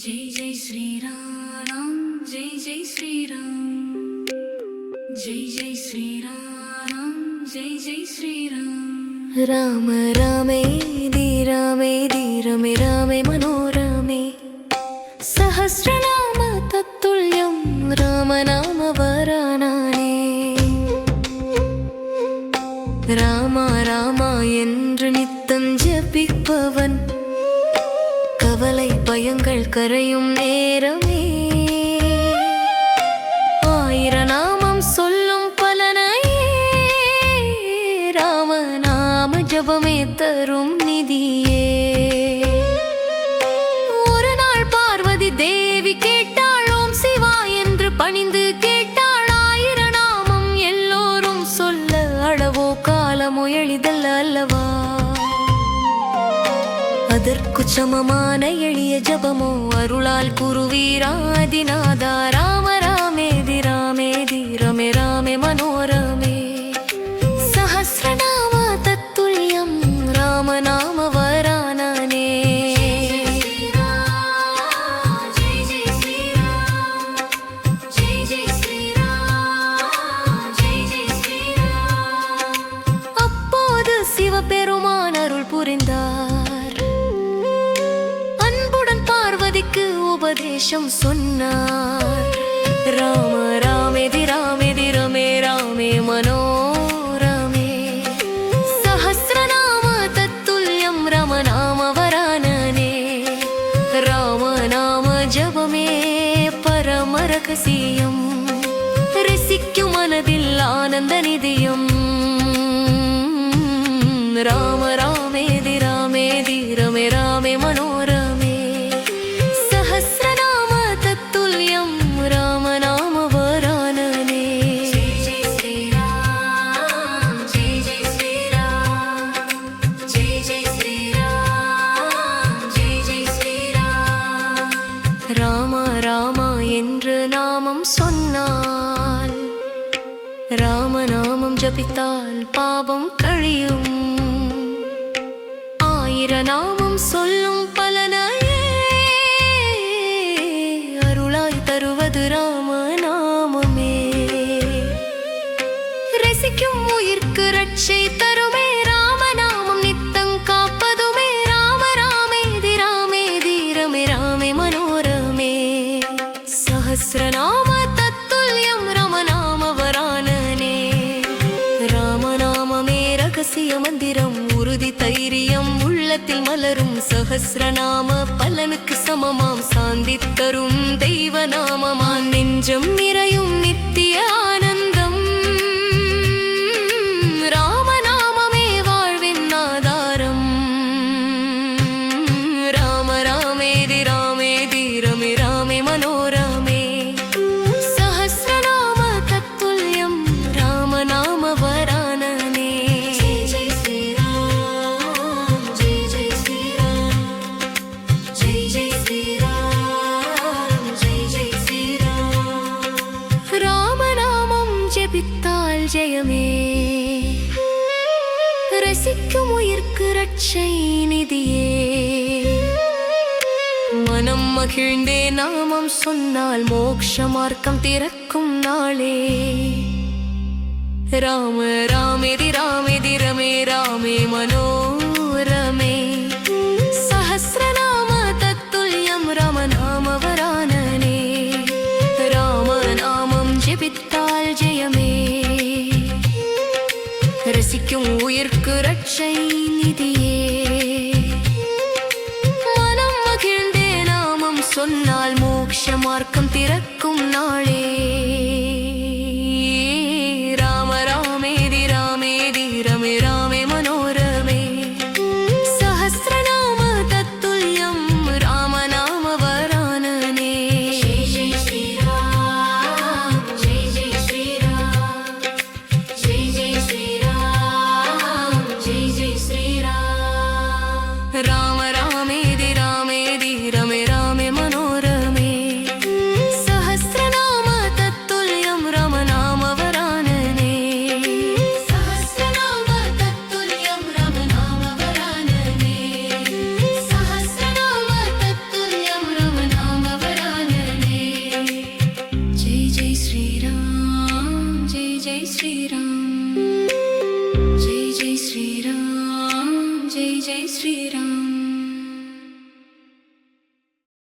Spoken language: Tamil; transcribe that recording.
जय जय श्री राम जय जय श्री राम जय जय श्री राम जय जय श्री राम राम रामे धीरमे रामे मनोरमे सहस्रनाम तत्तुल्यं रामनाम वरानाने ராமா ராமா என்று நித்தம் ஜபிப்பவன் கவலை பயங்கள் கரையும் நேரமே ஆயிரநாமம் சொல்லும் பலனையே ராமநாம ஜபமே தரும் நிதியே. ஒரு நாள் பார்வதி தேவி கேட்டாள், ஓம் சிவா என்று பணிந்து கேட்டாள். ஆயிரநாமம் எல்லோரும் சொல்ல அளவோ காலமோ எளிதல்ல அல்லவா? அதற்கு சமமான எளிய ஜபமோ அருளால் குருவீராதிநாதா. ராம ராமேதி ராமேதி ரமே ராமே மனோரமே சஹஸ்ரநாம தத்துல்யம் ராமநாம வரானனே. அப்போது சிவபெருமான் அருள் புரிந்தார். உபதேசம் சொன்னார். ராம ராமேதி ராமேதி ரமே ராமே மனோரமே சஹஸ்ரநாம தத்துல்யம் ராமநாம வரானனே. ராமநாம ஜபமே பரம ரகசியம், ரசிக்கும் மனதில் ஆனந்த நிதியம். ராம ராமேதி ராமேதி ரமே ராமே மனோரமே சஹஸ்ரநாம தத்துல்யம் ராமநாம வரானனே. ஜெய ஜெய ஸ்ரீராம் ஜெய ஜெய ஸ்ரீராம் ஜெய ஜெய ஸ்ரீராம் ஜெய ஜெய ஸ்ரீராம். ராம ராமா என்று நாமம் சொன்னால், ராமநாமம் ஜபித்தால் பாவம் கழியும். ஆயிரநாமம் சொல்லும் பலனையே அருளாய் தருவது ராமநாமமே. ரசிக்கும் உயிர்க்கு ரட்சை தருமே ராமநாமம் நித்தம் காப்பதுமே. ராம ராமேதி ராமேதி ரமே ராமே மனோரமே சஹஸ்ரநாம தத்துல்யம் ராமநாம வரானனே. ராமநாமமே ரகசிய மந்திரம், உறுதி தைரியம் உள்ளத்தில் மலரும். சஹஸ்ரநாம பலனுக்கு சமமாம், சாந்தி தரும் தெய்வ நாமமாம். நெஞ்சம் நிறையும் நித்திய ஆனந்தம், ராமநாமமே வாழ்வின் ஆதாரம். ராம ராமேதி ராமேதி ரமே ராமே மனோரமே சஹஸ்ரநாம தத்துல்யம் ராமநாம வரானனே. ஜபித்தால் ஜெயமே, ரசிக்கும் உயிர்க்கு ரட்சை நிதியே. மனம் மகிழ்ந்தே நாமம் சொன்னால் மோக்ஷ மார்க்கம் திறக்கும் நாளே. ராம ராமேதி ராமேதி ரமே ராமே மனோரமே சஹஸ்ரநாம தத்துல்யம் ராமநாம வரானனே. ராமநாமம் ஜபித்தால் ஜெயமே, ரசிக்கும் உயிர்க்கு ரட்சை நிதியே. மனம் மகிழ்ந்தே நாமம் சொன்னால் மோக்ஷ மார்க்கம் திறக்கும் நாளே. ராம ராமேதி ராமேதி ரமே ராமே மனோரமே ஸ்ரீராம் ஜெய் ஜெய் ஸ்ரீராம் ஜெய் ஜெய் ஸ்ரீராம்